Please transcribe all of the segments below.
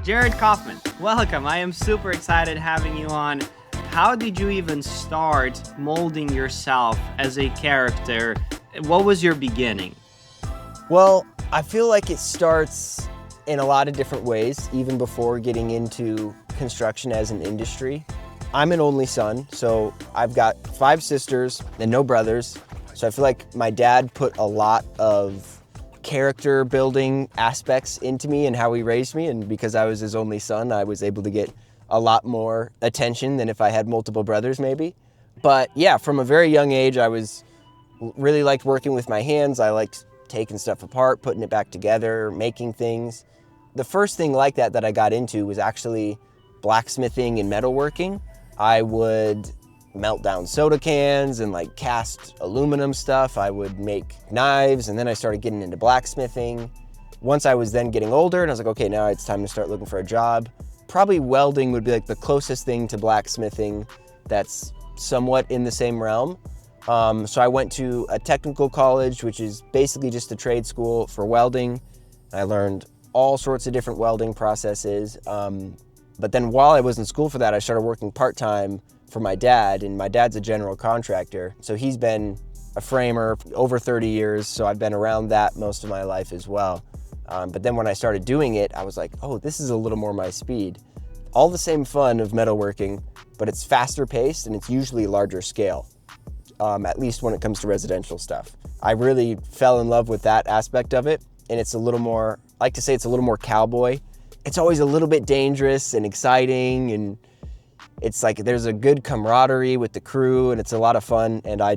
Jarod Coffman, welcome. I am super excited having you on. How did you even start molding yourself as a character? What was your beginning? Well, I feel like it starts in a lot of different ways, even before getting into construction as an industry. I'm an only son, so I've got 5 sisters and no brothers. So I feel like my dad put a lot of character building aspects into me and how he raised me. And because I was his only son, I was able to get a lot more attention than if I had multiple brothers maybe. But yeah, from a very young age, I really liked working with my hands. I liked taking stuff apart, putting it back together, making things. The first thing like that I got into was actually blacksmithing and metalworking. I would melt down soda cans and like cast aluminum stuff. I would make knives, and then I started getting into blacksmithing. Once I was then getting older and I was like, okay, now it's time to start looking for a job. Probably welding would be like the closest thing to blacksmithing that's somewhat in the same realm. So I went to a technical college, which is basically just a trade school for welding. I learned all sorts of different welding processes. But then while I was in school for that, I started working part-time for my dad, and my dad's a general contractor. So he's been a framer for over 30 years, so I've been around that most of my life as well. But then when I started doing it, I was like, oh, this is a little more my speed. All the same fun of metalworking, but it's faster paced and it's usually larger scale, at least when it comes to residential stuff. I really fell in love with that aspect of it, and it's a little more, I like to say it's a little more cowboy. It's always a little bit dangerous and exciting, and it's like there's a good camaraderie with the crew, and it's a lot of fun. And I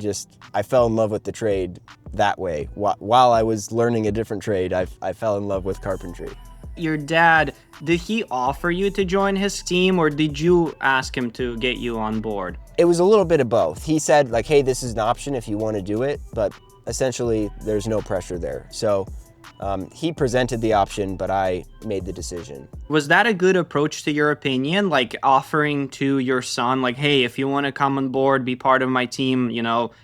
fell in love with the trade that way. While I was learning a different trade, I fell in love with carpentry. Your dad, did he offer you to join his team, or did you ask him to get you on board? It was a little bit of both. He said like, hey, this is an option if you want to do it, but essentially there's no pressure there. So he presented the option, but I made the decision. Was that a good approach to your opinion? Like offering to your son, like, hey, if you want to come on board, be part of my team,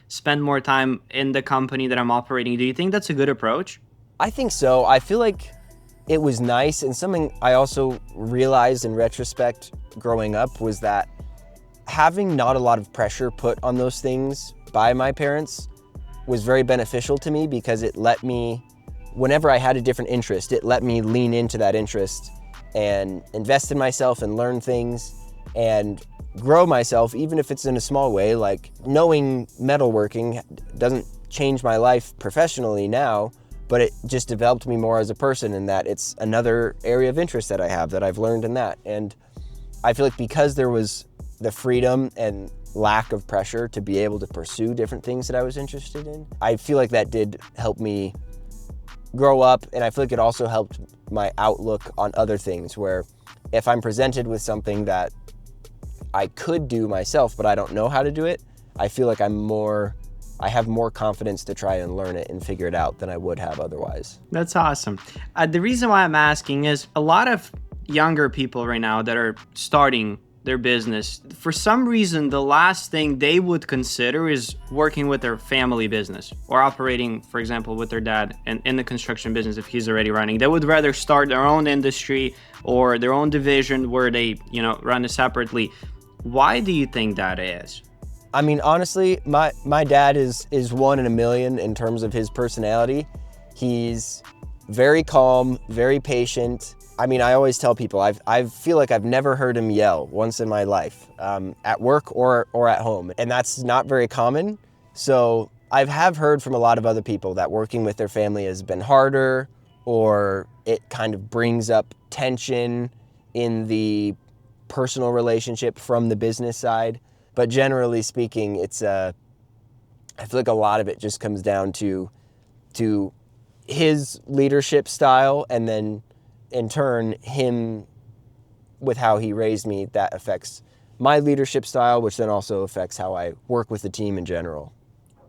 spend more time in the company that I'm operating. Do you think that's a good approach? I think so. I feel like it was nice, and something I also realized in retrospect growing up was that having not a lot of pressure put on those things by my parents was very beneficial to me, because it let me, whenever I had a different interest, it let me lean into that interest and invest in myself and learn things and grow myself, even if it's in a small way. Like knowing metalworking doesn't change my life professionally now, but it just developed me more as a person, in that it's another area of interest that I have that I've learned in that. And I feel like because there was the freedom and lack of pressure to be able to pursue different things that I was interested in, I feel like that did help me grow up. And I feel like it also helped my outlook on other things, where if I'm presented with something that I could do myself, but I don't know how to do it, I feel like I have more confidence to try and learn it and figure it out than I would have otherwise. That's awesome. The reason why I'm asking is a lot of younger people right now that are starting their business, for some reason, the last thing they would consider is working with their family business or operating, for example, with their dad in the construction business if he's already running. They would rather start their own industry or their own division where they, run it separately. Why do you think that is? I mean, honestly, my dad is one in a million in terms of his personality. He's very calm, very patient. I mean, I always tell people, I feel like I've never heard him yell once in my life, at work or at home. And that's not very common. So I have heard from a lot of other people that working with their family has been harder, or it kind of brings up tension in the personal relationship from the business side. But generally speaking, I feel like a lot of it just comes down to his leadership style, and then in turn, him with how he raised me, that affects my leadership style, which then also affects how I work with the team in general.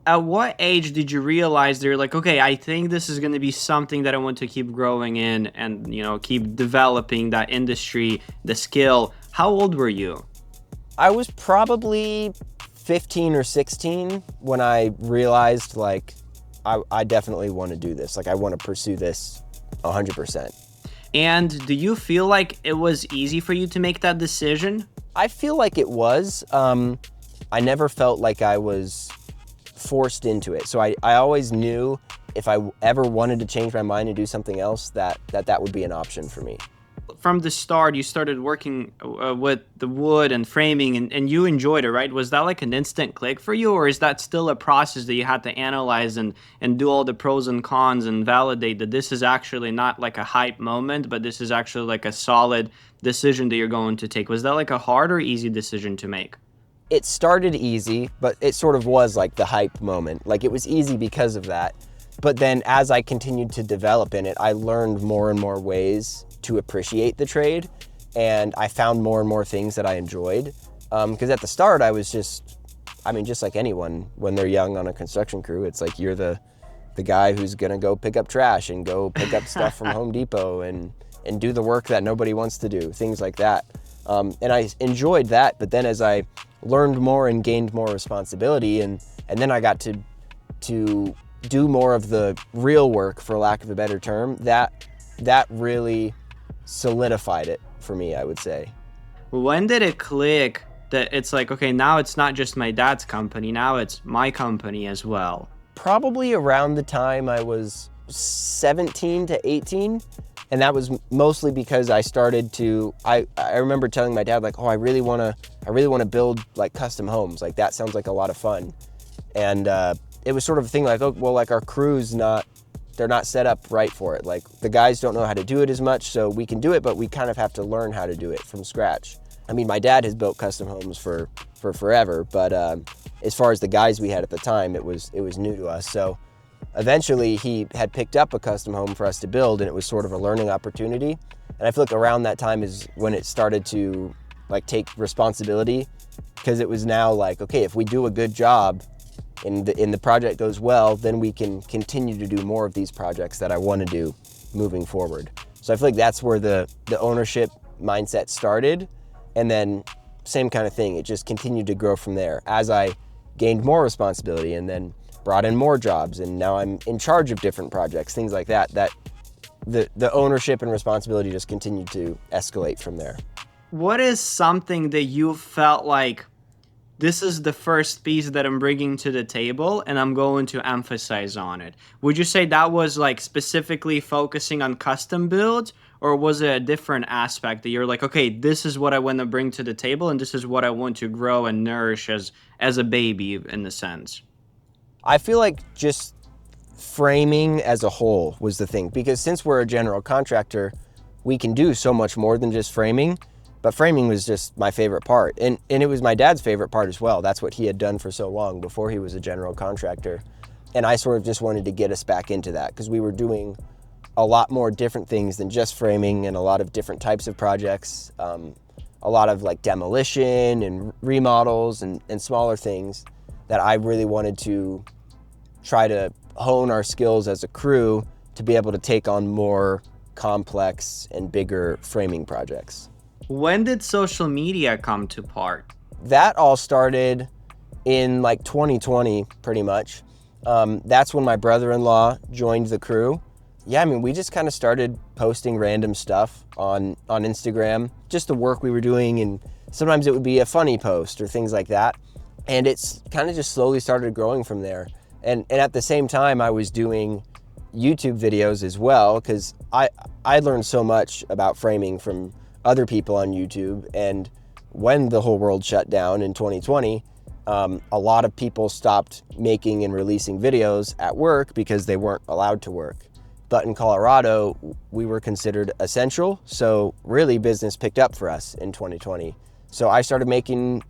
At what age did you realize they're like, okay, I think this is going to be something that I want to keep growing in and, keep developing that industry, the skill? How old were you? I was probably 15 or 16 when I realized, like, I definitely want to do this. Like, I want to pursue this 100%. And do you feel like it was easy for you to make that decision? I feel like it was. I never felt like I was forced into it. So I always knew if I ever wanted to change my mind and do something else, that would be an option for me. From the start, you started working with the wood and framing, and you enjoyed it, right? Was that like an instant click for you, or is that still a process that you had to analyze and do all the pros and cons and validate that this is actually not like a hype moment, but this is actually like a solid decision that you're going to take? Was that like a hard or easy decision to make? It started easy, but it sort of was like the hype moment. Like it was easy because of that. But then as I continued to develop in it, I learned more and more ways to appreciate the trade, and I found more and more things that I enjoyed. Because at the start I was just like anyone when they're young on a construction crew, it's like you're the guy who's gonna go pick up trash and go pick up stuff from Home Depot and do the work that nobody wants to do, things like that. And I enjoyed that, but then as I learned more and gained more responsibility, and then I got to do more of the real work, for lack of a better term, that really solidified it for me, I would say. When did it click that it's like, okay, now it's not just my dad's company, now it's my company as well? Probably around the time I was 17 to 18. And that was mostly because I started to, I remember telling my dad, like, oh, I really want to build like custom homes. Like that sounds like a lot of fun. And it was sort of a thing like, oh, well, like our crew's they're not set up right for it. Like the guys don't know how to do it as much, so we can do it, but we kind of have to learn how to do it from scratch. I mean, my dad has built custom homes for forever, but as far as the guys we had at the time, it was new to us. So eventually he had picked up a custom home for us to build, and it was sort of a learning opportunity. And I feel like around that time is when it started to like take responsibility, because it was now like, okay, if we do a good job and the project goes well, then we can continue to do more of these projects that I want to do moving forward. So I feel like that's where the ownership mindset started. And then same kind of thing, it just continued to grow from there as I gained more responsibility and then brought in more jobs, and now I'm in charge of different projects, things like that, that the ownership and responsibility just continued to escalate from there. What is something that you felt like, this is the first piece that I'm bringing to the table and I'm going to emphasize on it? Would you say that was like specifically focusing on custom builds, or was it a different aspect that you're like, okay, this is what I want to bring to the table and this is what I want to grow and nourish as a baby in a sense? I feel like just framing as a whole was the thing, because since we're a general contractor, we can do so much more than just framing. But framing was just my favorite part. And it was my dad's favorite part as well. That's what he had done for so long before he was a general contractor. And I sort of just wanted to get us back into that, because we were doing a lot more different things than just framing, and a lot of different types of projects, a lot of like demolition and remodels and smaller things that I really wanted to try to hone our skills as a crew to be able to take on more complex and bigger framing projects. When did social media come to part? That all started in like 2020, pretty much. That's when my brother-in-law joined the crew. Yeah, I mean, we just kind of started posting random stuff on Instagram, just the work we were doing, and sometimes it would be a funny post or things like that. And it's kind of just slowly started growing from there. And at the same time, I was doing YouTube videos as well, because I learned so much about framing from other people on YouTube. And when the whole world shut down in 2020, a lot of people stopped making and releasing videos at work because they weren't allowed to work. But in Colorado, we were considered essential. So really business picked up for us in 2020. So I started making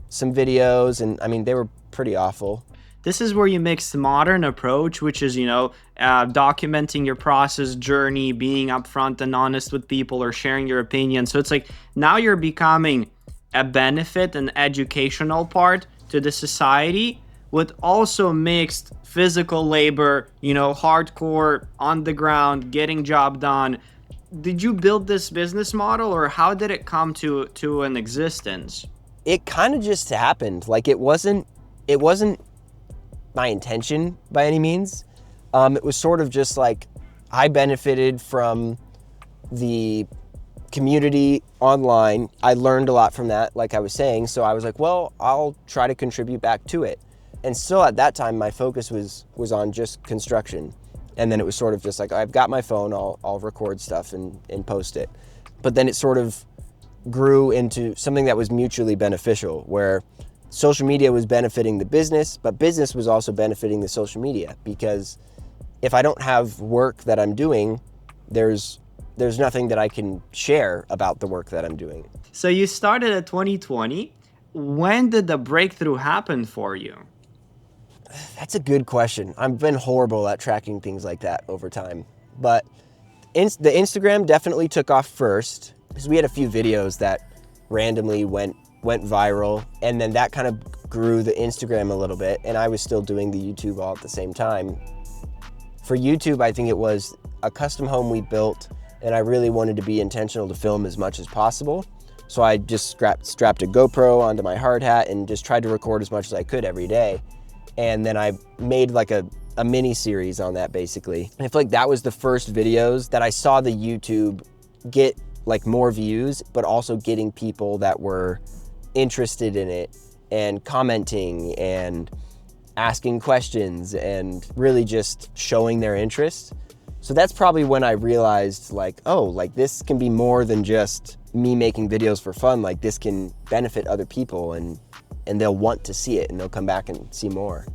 some videos, and I mean, they were pretty awful. This is where you mix the modern approach, which is, documenting your process journey, being upfront and honest with people, or sharing your opinion. So it's like now you're becoming a benefit and educational part to the society, with also mixed physical labor, hardcore, on the ground, getting job done. Did you build this business model, or how did it come to an existence? It kind of just happened. Like it wasn't my intention by any means. It was sort of just like I benefited from the community online. I learned a lot from that, like I was saying. So I was like, well, I'll try to contribute back to it. And still at that time, my focus was on just construction. And then it was sort of just like, I've got my phone, I'll record stuff and post it. But then it sort of grew into something that was mutually beneficial, where social media was benefiting the business, but business was also benefiting the social media, because if I don't have work that I'm doing, there's nothing that I can share about the work that I'm doing. So you started at 2020. When did the breakthrough happen for you? That's a good question. I've been horrible at tracking things like that over time. But the Instagram definitely took off first, because we had a few videos that randomly went viral, and then that kind of grew the Instagram a little bit, and I was still doing the YouTube all at the same time. For YouTube, I think it was a custom home we built, and I really wanted to be intentional to film as much as possible. So I just strapped a GoPro onto my hard hat and just tried to record as much as I could every day. And then I made like a mini series on that, basically. And I feel like that was the first videos that I saw the YouTube get like more views, but also getting people that were interested in it and commenting and asking questions and really just showing their interest. So that's probably when I realized, like, oh, like this can be more than just me making videos for fun. Like this can benefit other people, and they'll want to see it and they'll come back and see more.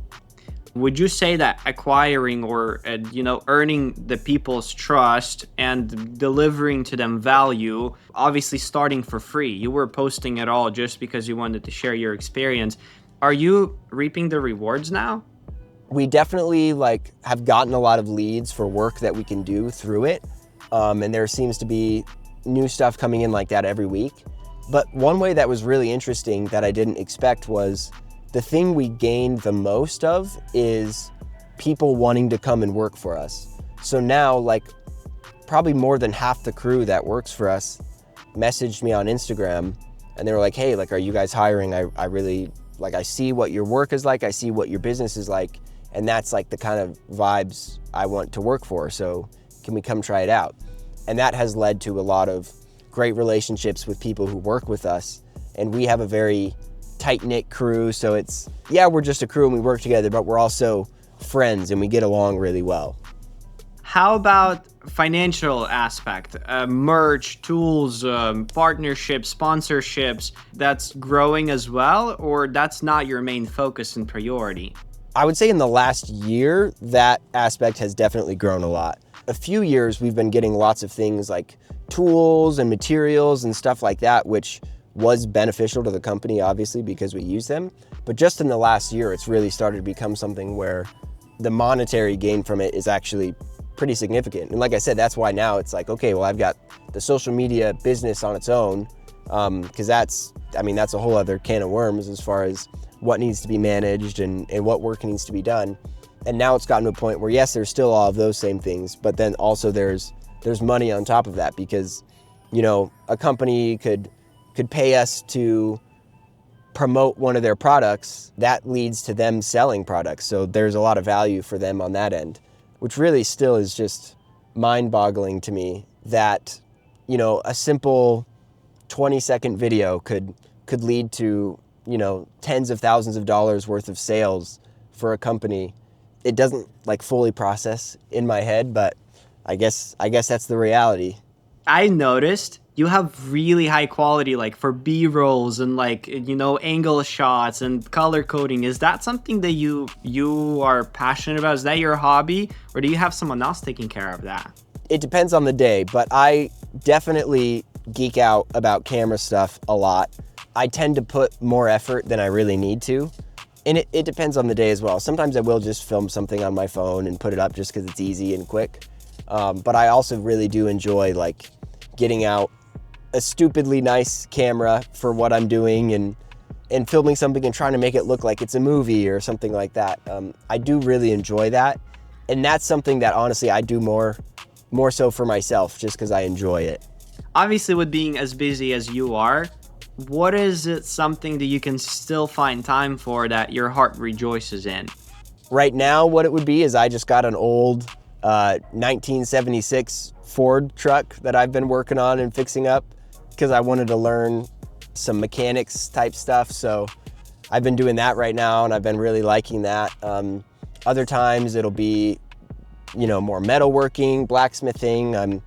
Would you say that acquiring or earning the people's trust and delivering to them value, obviously starting for free, you were posting it all just because you wanted to share your experience, are you reaping the rewards now? We definitely have gotten a lot of leads for work that we can do through it, and there seems to be new stuff coming in like that every week. But one way that was really interesting that I didn't expect was the thing we gained the most of is people wanting to come and work for us. So now, probably more than half the crew that works for us messaged me on Instagram, and they were like, hey, are you guys hiring? I really, I see what your work is like, I see what your business is like, and that's the kind of vibes I want to work for, so can we come try it out? And that has led to a lot of great relationships with people who work with us, and we have a very tight-knit crew, so we're just a crew and we work together, but we're also friends and we get along really well. How about financial aspect, merch, tools, partnerships, sponsorships, that's growing as well, or that's not your main focus and priority? I would say in the last year, that aspect has definitely grown a lot. A few years we've been getting lots of things like tools and materials and stuff like that, which was beneficial to the company, obviously, because we use them. But just in the last year, it's really started to become something where the monetary gain from it is actually pretty significant. And like I said, that's why now it's okay, well, I've got the social media business on its own, because that's a whole other can of worms as far as what needs to be managed and what work needs to be done. And now it's gotten to a point where, yes, there's still all of those same things, but then also there's money on top of that, because, a company could pay us to promote one of their products. That leads to them selling products. So there's a lot of value for them on that end, which really still is just mind-boggling to me that, a simple 20-second video could lead to, tens of thousands of dollars worth of sales for a company. It doesn't fully process in my head, but I guess that's the reality. I noticed you have really high quality, for B-rolls and angle shots and color coding. Is that something that you are passionate about? Is that your hobby, or do you have someone else taking care of that? It depends on the day, but I definitely geek out about camera stuff a lot. I tend to put more effort than I really need to. And it depends on the day as well. Sometimes I will just film something on my phone and put it up just because it's easy and quick. But I also really do enjoy getting out a stupidly nice camera for what I'm doing and filming something and trying to make it look like it's a movie or something like that. I do really enjoy that. And that's something that honestly I do more so for myself, just because I enjoy it. Obviously, with being as busy as you are, what is it something that you can still find time for that your heart rejoices in? Right now, what it would be is I just got an old 1976 Ford truck that I've been working on and fixing up because I wanted to learn some mechanics type stuff. So I've been doing that right now and I've been really liking that. Other times it'll be, more metalworking, blacksmithing. I'm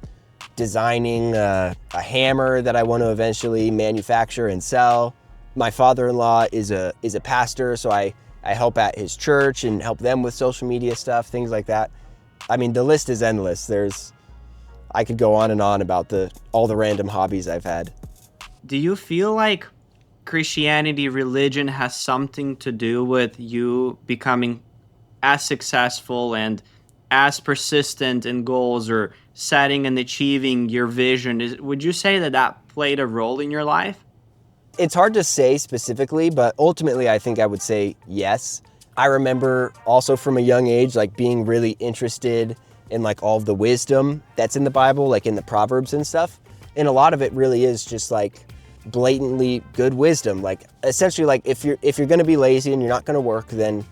designing a hammer that I want to eventually manufacture and sell. My father-in-law is a pastor, so I help at his church and help them with social media stuff, things like that. I mean, the list is endless. I could go on and on about all the random hobbies I've had. Do you feel like Christianity, religion has something to do with you becoming as successful and as persistent in goals or setting and achieving your vision? Would you say that played a role in your life? It's hard to say specifically, but ultimately I think I would say yes. I remember also from a young age, like being really interested in like all of the wisdom that's in the Bible, like in the Proverbs and stuff. And a lot of it really is just like blatantly good wisdom. Like essentially like if you're going to be lazy and you're not going to work, then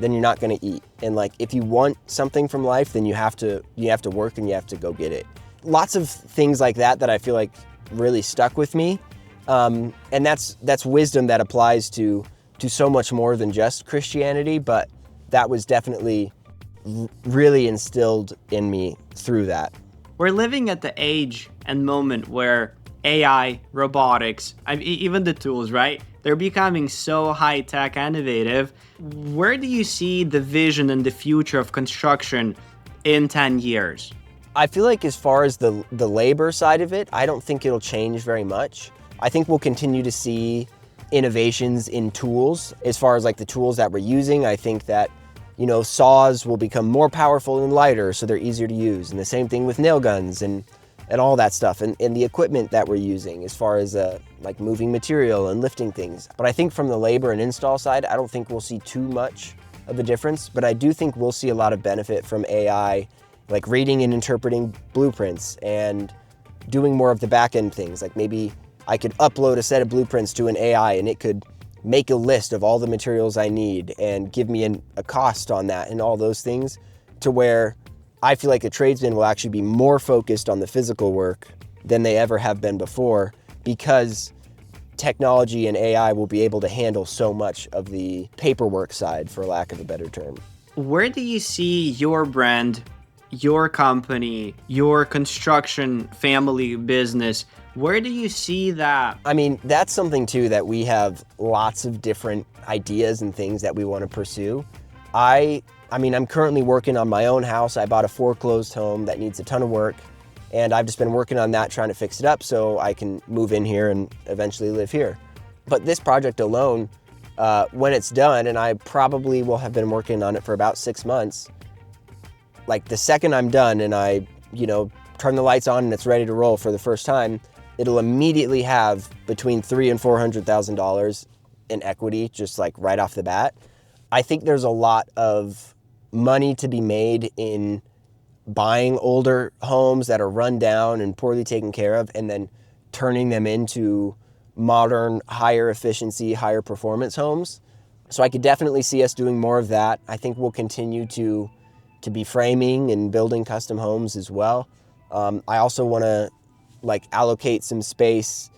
you're not going to eat. And like if you want something from life, then you have to work and you have to go get it. Lots of things like that I feel like really stuck with me. And that's wisdom that applies to so much more than just Christianity, but that was definitely really instilled in me through that. We're living at the age and moment where AI, robotics, even the tools, right? They're becoming so high-tech, innovative. Where do you see the vision and the future of construction in 10 years? I feel like as far as the labor side of it, I don't think it'll change very much. I think we'll continue to see innovations in tools. As far as like the tools that we're using, I think that, saws will become more powerful and lighter, so they're easier to use. And the same thing with nail guns and all that stuff. And the equipment that we're using as far as like moving material and lifting things. But I think from the labor and install side, I don't think we'll see too much of a difference. But I do think we'll see a lot of benefit from AI, like reading and interpreting blueprints and doing more of the back end things. Like maybe I could upload a set of blueprints to an AI and it could make a list of all the materials I need and give me a cost on that and all those things, to where I feel like a tradesman will actually be more focused on the physical work than they ever have been before, because technology and AI will be able to handle so much of the paperwork side, for lack of a better term. Where do you see your brand, your company, your construction family business? Where do you see that? I mean, that's something too that we have lots of different ideas and things that we want to pursue. I'm currently working on my own house. I bought a foreclosed home that needs a ton of work, and I've just been working on that, trying to fix it up so I can move in here and eventually live here. But this project alone, when it's done, and I probably will have been working on it for about 6 months, like the second I'm done and I, turn the lights on and it's ready to roll for the first time, it'll immediately have between $300,000 and $400,000 in equity, just like right off the bat. I think there's a lot of money to be made in buying older homes that are run down and poorly taken care of, and then turning them into modern, higher efficiency, higher performance homes. So I could definitely see us doing more of that. I think we'll continue to be framing and building custom homes as well. I also want to allocate some space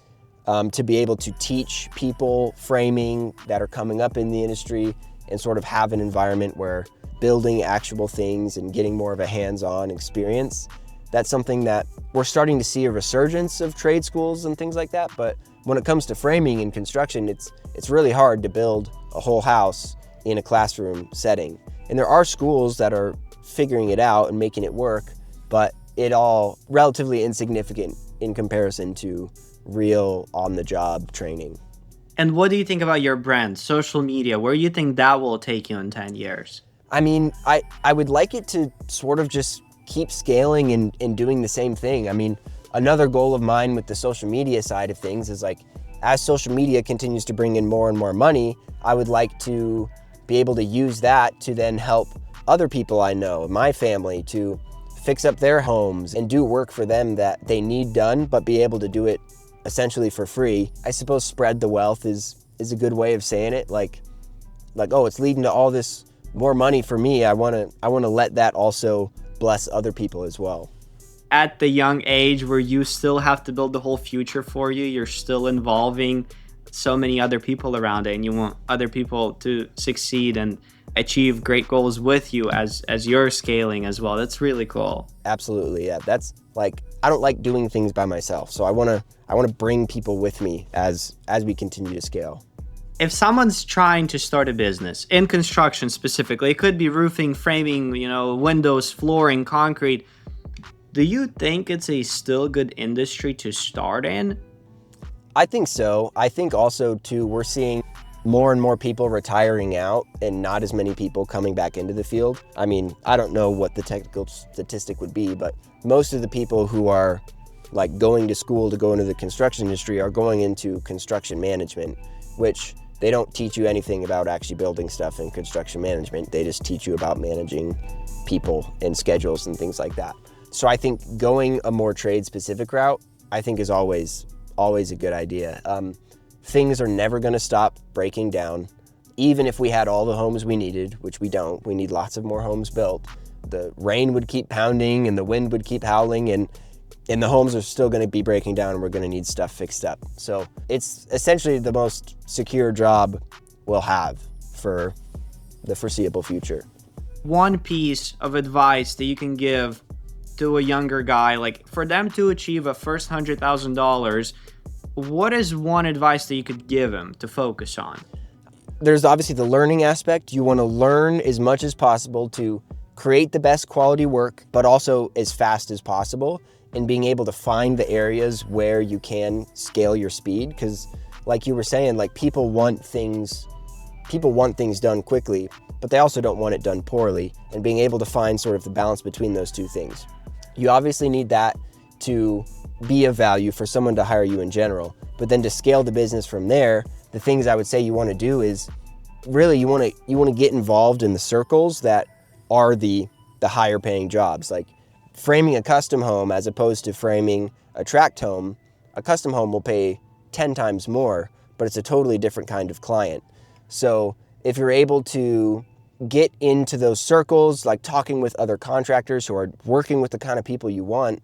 to be able to teach people framing that are coming up in the industry, and sort of have an environment where building actual things and getting more of a hands-on experience. That's something that we're starting to see a resurgence of trade schools and things like that. But when it comes to framing and construction, it's really hard to build a whole house in a classroom setting. And there are schools that are figuring it out and making it work, but it all relatively insignificant in comparison to real on-the-job training. And what do you think about your brand, social media? Where do you think that will take you in 10 years? I mean, I would like it to sort of just keep scaling and doing the same thing. I mean, another goal of mine with the social media side of things is as social media continues to bring in more and more money, I would like to be able to use that to then help other people I know, my family, to fix up their homes and do work for them that they need done, but be able to do it essentially for free. I suppose spread the wealth is a good way of saying it. Oh, it's leading to all this more money for me. I want to let that also bless other people as well. at the young age where you still have to build the whole future for you. You're still involving so many other people around it, and you want other people to succeed and achieve great goals with you as you're scaling as well. That's really cool. Absolutely, yeah. That's like, I don't like doing things by myself, so I want to bring people with me as we continue to scale. If someone's trying to start a business in construction specifically, it could be roofing, framing, windows, flooring, concrete. Do you think it's a still good industry to start in? I think so. I think also too, we're seeing more and more people retiring out and not as many people coming back into the field. I mean, I don't know what the technical statistic would be, but most of the people who are like going to school to go into the construction industry are going into construction management, which they don't teach you anything about actually building stuff in construction management. They just teach you about managing people and schedules and things like that. So I think going a more trade-specific route, I think is always a good idea. Things are never going to stop breaking down. Even if we had all the homes we needed, which we don't, we need lots of more homes built. The rain would keep pounding and the wind would keep howling, and the homes are still going to be breaking down, and we're going to need stuff fixed up. So it's essentially the most secure job we'll have for the foreseeable future. One piece of advice that you can give to a younger guy, like for them to achieve a first $100,000, what is one advice that you could give him to focus on? There's obviously the learning aspect. You want to learn as much as possible to create the best quality work, but also as fast as possible, and being able to find the areas where you can scale your speed. Because like you were saying, like people want things done quickly, but they also don't want it done poorly, and being able to find sort of the balance between those two things. You obviously need that to be of value for someone to hire you in general, but then to scale the business from there, the things I would say you want to do is really you want to get involved in the circles that are the higher paying jobs. Like framing a custom home as opposed to framing a tract home. A custom home will pay 10 times more, but it's a totally different kind of client. So if you're able to get into those circles, like talking with other contractors who are working with the kind of people you want,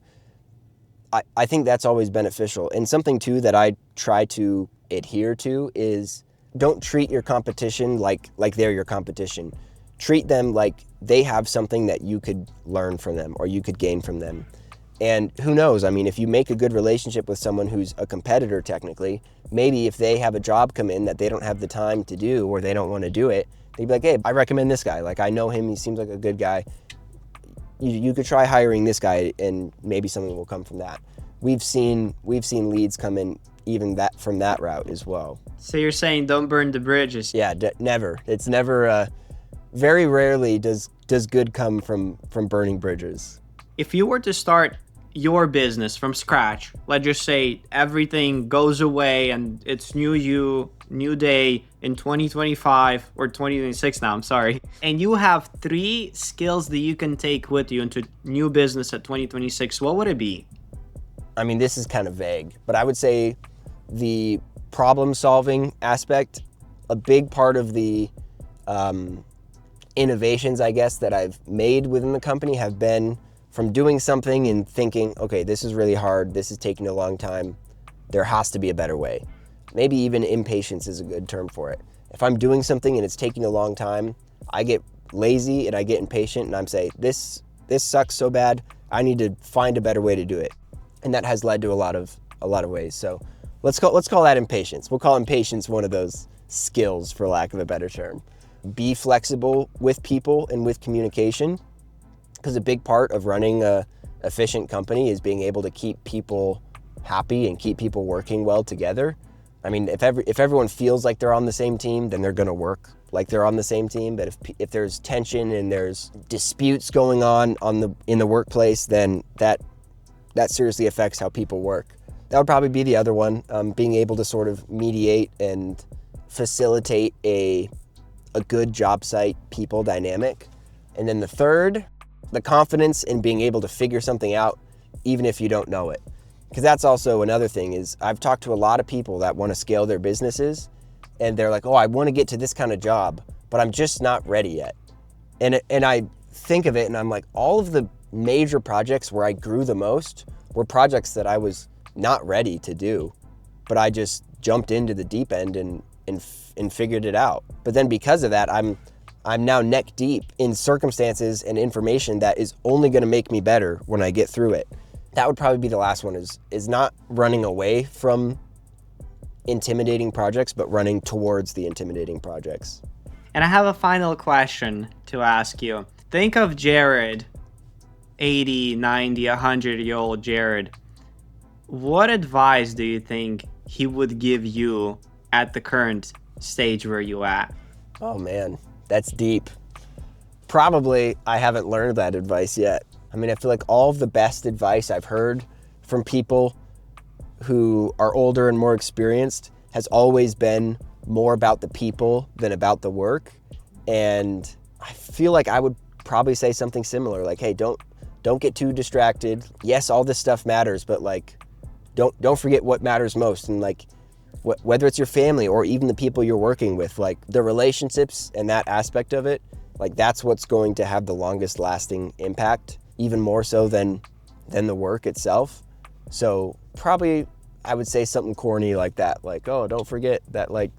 I think that's always beneficial. And something too that I try to adhere to is don't treat your competition like they're your competition. Treat them like they have something that you could learn from them or you could gain from them. And who knows, I mean, if you make a good relationship with someone who's a competitor technically, maybe if they have a job come in that they don't have the time to do or they don't want to do it, they'd be like, hey, I recommend this guy. Like, I know him, he seems like a good guy. You could try hiring this guy and maybe something will come from that. We've seen leads come in even from that route as well. So you're saying don't burn the bridges? Yeah, never. It's never, very rarely does good come from burning bridges. If you were to start your business from scratch, let's just say everything goes away and it's new day in 2025 or 2026 now, I'm sorry. And you have 3 skills that you can take with you into new business at 2026, what would it be? I mean, this is kind of vague, but I would say the problem solving aspect, a big part of the innovations, I guess, that I've made within the company have been from doing something and thinking, okay, this is really hard, this is taking a long time, there has to be a better way. Maybe even impatience is a good term for it. If I'm doing something and it's taking a long time, I get lazy and I get impatient and I'm saying, this sucks so bad, I need to find a better way to do it. And that has led to a lot of ways. So let's call that impatience. We'll call impatience one of those skills, for lack of a better term. Be flexible with people and with communication, because a big part of running a efficient company is being able to keep people happy and keep people working well together. I mean, if everyone feels like they're on the same team, then they're going to work like they're on the same team. But if there's tension and there's disputes going on in the workplace, then that seriously affects how people work. That would probably be the other one, being able to sort of mediate and facilitate a good job site people dynamic. And then the third, the confidence in being able to figure something out even if you don't know it. Because that's also another thing is I've talked to a lot of people that want to scale their businesses and they're like, oh, I want to get to this kind of job, but I'm just not ready yet. And I think of it and I'm like, all of the major projects where I grew the most were projects that I was not ready to do, but I just jumped into the deep end and figured it out. But then because of that, I'm now neck deep in circumstances and information that is only going to make me better when I get through it. That would probably be the last one, is not running away from intimidating projects, but running towards the intimidating projects. And I have a final question to ask you. Think of Jarod, 80, 90, 100-year-old Jarod. What advice do you think he would give you at the current stage where you're at? Oh man, that's deep. Probably I haven't learned that advice yet. I mean, I feel like all of the best advice I've heard from people who are older and more experienced has always been more about the people than about the work. And I feel like I would probably say something similar, like, hey, don't get too distracted. Yes, all this stuff matters, but like, don't forget what matters most. And like, whether it's your family or even the people you're working with, like the relationships and that aspect of it, like that's what's going to have the longest lasting impact, even more so than the work itself. So probably I would say something corny like that, like, oh, don't forget that, like,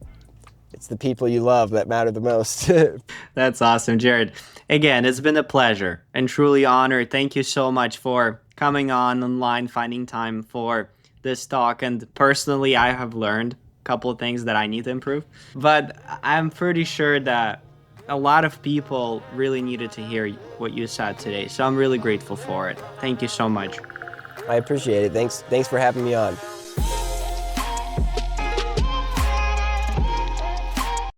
it's the people you love that matter the most. That's awesome, Jarod. Again, it's been a pleasure and truly honored. Thank you so much for coming on online, finding time for this talk. And personally, I have learned a couple of things that I need to improve. But I'm pretty sure that a lot of people really needed to hear what you said today. So I'm really grateful for it. Thank you so much. I appreciate it. Thanks for having me on.